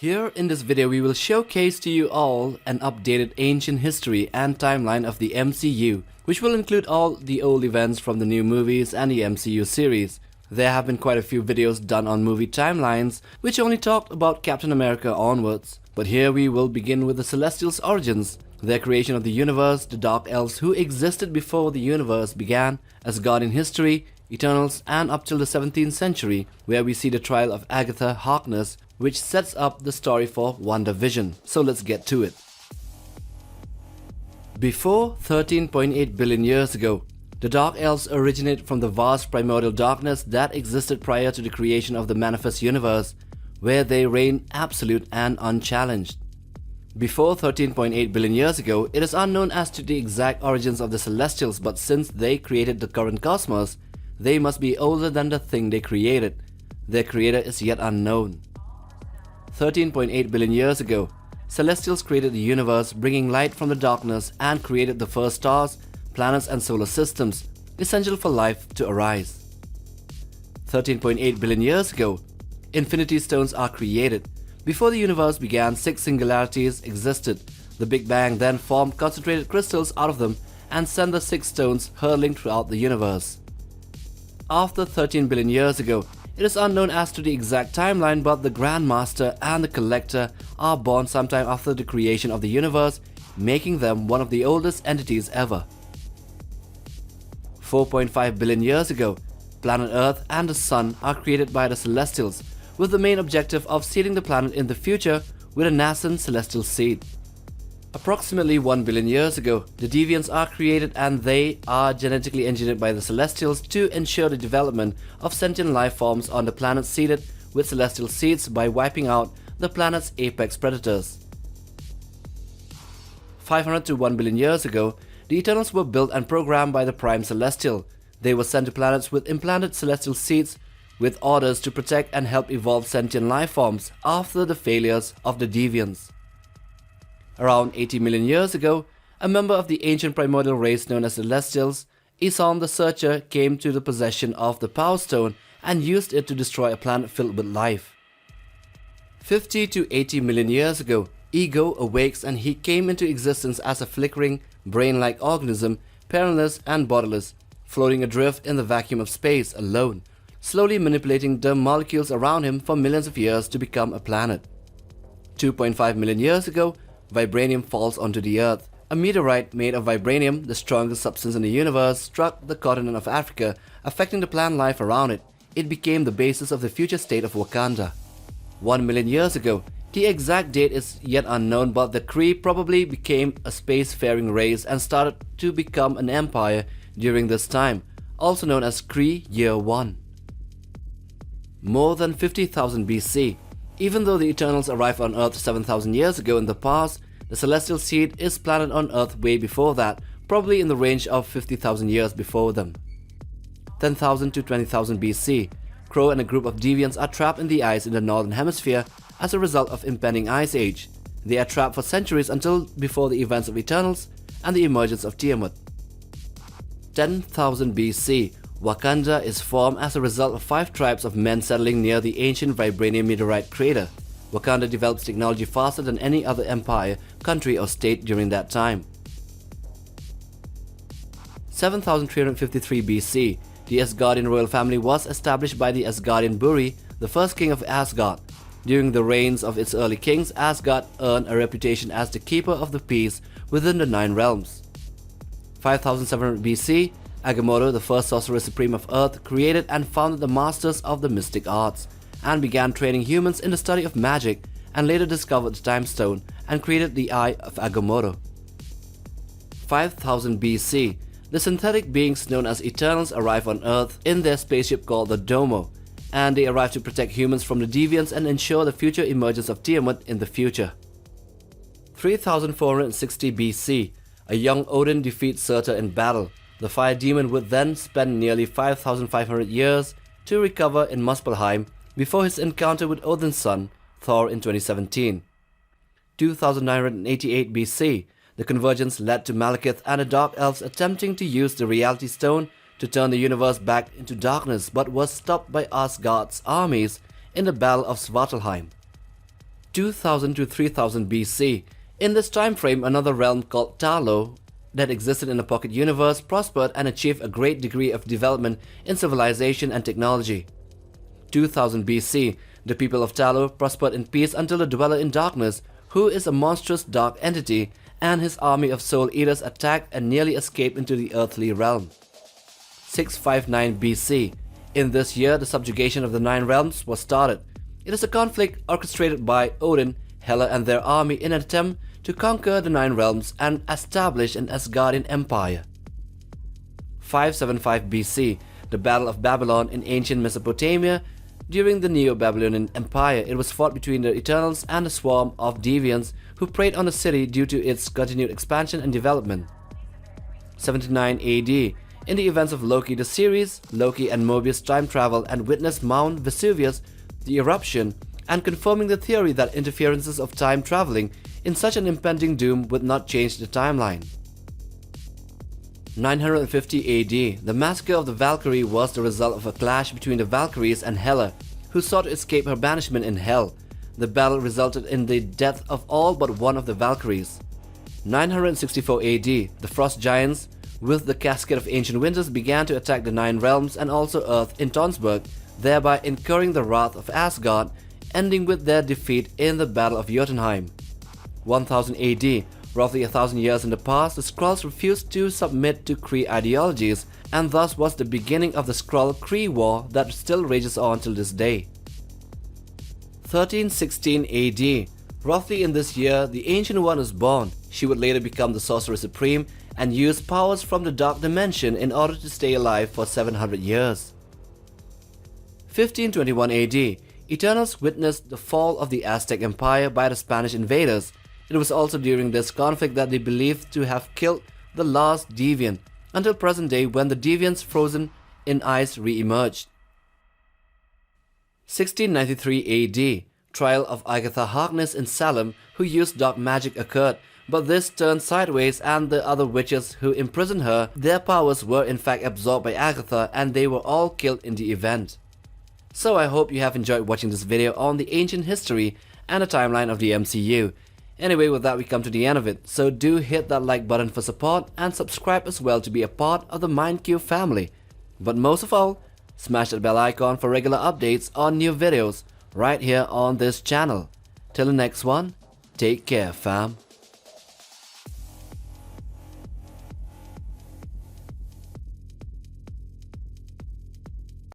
Here in this video we will showcase to you all an updated ancient history and timeline of the MCU, which will include all the old events from the new movies and the MCU series. There have been quite a few videos done on movie timelines which only talked about Captain America onwards. But here we will begin with the Celestials' origins, their creation of the universe, the Dark Elves who existed before the universe began, Asgardian history, Eternals, and up till the 17th century, where we see the trial of Agatha Harkness, which sets up the story for Wandavision. So let's get to it. Before 13.8 billion years ago, the Dark Elves originated from the vast primordial darkness that existed prior to the creation of the manifest universe, where they reign absolute and unchallenged. Before 13.8 billion years ago, it is unknown as to the exact origins of the Celestials, but since they created the current cosmos, they must be older than the thing they created. Their creator is yet unknown. 13.8 billion years ago, Celestials created the universe, bringing light from the darkness, and created the first stars, planets and solar systems, essential for life to arise. 13.8 billion years ago, Infinity Stones are created. Before the universe began, 6 singularities existed. The Big Bang then formed concentrated crystals out of them and sent the 6 stones hurtling throughout the universe. After 13 billion years ago, it is unknown as to the exact timeline, but the Grandmaster and the Collector are born sometime after the creation of the universe, making them one of the oldest entities ever. 4.5 billion years ago, planet Earth and the Sun are created by the Celestials, with the main objective of seeding the planet in the future with a nascent celestial seed. Approximately 1 billion years ago, the Deviants are created and they are genetically engineered by the Celestials to ensure the development of sentient life forms on the planet seeded with celestial seeds by wiping out the planet's apex predators. 500 to 1 billion years ago, the Eternals were built and programmed by the Prime Celestial. They were sent to planets with implanted celestial seeds with orders to protect and help evolve sentient life forms after the failures of the Deviants. Around 80 million years ago, a member of the ancient primordial race known as Celestials, Isom the Searcher, came to the possession of the Power Stone and used it to destroy a planet filled with life. 50 to 80 million years ago, Ego awakes and he came into existence as a flickering, brain-like organism, parentless and bodiless, floating adrift in the vacuum of space alone, slowly manipulating the molecules around him for millions of years to become a planet. 2.5 million years ago, vibranium falls onto the Earth. A meteorite made of vibranium, the strongest substance in the universe, struck the continent of Africa, affecting the plant life around it. It became the basis of the future state of Wakanda. 1 million years ago, the exact date is yet unknown, but the Kree probably became a spacefaring race and started to become an empire during this time, also known as Kree Year 1. More than 50,000 BC. Even though the Eternals arrived on Earth 7,000 years ago in the past, the Celestial Seed is planted on Earth way before that, probably in the range of 50,000 years before them. 10,000 to 20,000 BC, Crow and a group of Deviants are trapped in the ice in the Northern Hemisphere as a result of impending Ice Age. They are trapped for centuries until before the events of Eternals and the emergence of Tiamat. 10,000 BC, Wakanda is formed as a result of 5 tribes of men settling near the ancient vibranium meteorite crater. Wakanda develops technology faster than any other empire, country or state during that time. 7353 BC, the Asgardian royal family was established by the Asgardian Buri, the first king of Asgard. During the reigns of its early kings, Asgard earned a reputation as the keeper of the peace within the 9 realms. 5700 BC, Agamotto, the first sorcerer supreme of Earth, created and founded the Masters of the Mystic Arts, and began training humans in the study of magic, and later discovered the Time Stone and created the Eye of Agamotto. 5000 BC, the synthetic beings known as Eternals arrive on Earth in their spaceship called the Domo, and they arrive to protect humans from the Deviants and ensure the future emergence of Tiamat in the future. 3460 BC, a young Odin defeats Surtur in battle. The fire demon would then spend nearly 5,500 years to recover in Muspelheim before his encounter with Odin's son, Thor, in 2017. 2988 BC, the convergence led to Malekith and the Dark Elves attempting to use the Reality Stone to turn the universe back into darkness, but was stopped by Asgard's armies in the Battle of Svartalfheim. 2000 to 3000 BC. In this time frame, another realm called Talo that existed in a pocket universe prospered and achieved a great degree of development in civilization and technology. 2000 BC, the people of Talo prospered in peace until the Dweller in Darkness, who is a monstrous dark entity, and his army of soul eaters attacked and nearly escaped into the earthly realm. 659 BC. In this year, the subjugation of the Nine Realms was started. It is a conflict orchestrated by Odin, Hela and their army in an attempt to conquer the Nine Realms and establish an Asgardian empire. 575 BC. The Battle of Babylon in ancient Mesopotamia. During the Neo-Babylonian Empire, it was fought between the Eternals and a swarm of deviants who preyed on the city due to its continued expansion and development. 79 AD. In the events of Loki the series, Loki and Mobius time travel and witness Mount Vesuvius, the eruption, and confirming the theory that interferences of time traveling in such an impending doom would not change the timeline. 950 AD. The Massacre of the Valkyrie was the result of a clash between the Valkyries and Hela, who sought to escape her banishment in Hell. The battle resulted in the death of all but one of the Valkyries. 964 AD. The Frost Giants, with the Cascade of Ancient Winters, began to attack the Nine Realms and also Earth in Tonsberg, thereby incurring the wrath of Asgard, ending with their defeat in the Battle of Jotunheim. 1000 AD. Roughly 1000 years in the past, the Skrulls refused to submit to Kree ideologies, and thus was the beginning of the Skrull-Kree War that still rages on till this day. 1316 AD. Roughly in this year, the Ancient One was born. She would later become the Sorcerer Supreme and use powers from the Dark Dimension in order to stay alive for 700 years. 1521 AD. Eternals witnessed the fall of the Aztec Empire by the Spanish invaders. It was also during this conflict that they believed to have killed the last deviant, until present day when the deviants frozen in ice re-emerged. 1693 AD. Trial of Agatha Harkness in Salem, who used dark magic, occurred, but this turned sideways and the other witches who imprisoned her, their powers were in fact absorbed by Agatha and they were all killed in the event. So I hope you have enjoyed watching this video on the ancient history and the timeline of the MCU. Anyway, with that we come to the end of it, so do hit that like button for support and subscribe as well to be a part of the MindQ family. But most of all, smash that bell icon for regular updates on new videos right here on this channel. Till the next one, take care fam.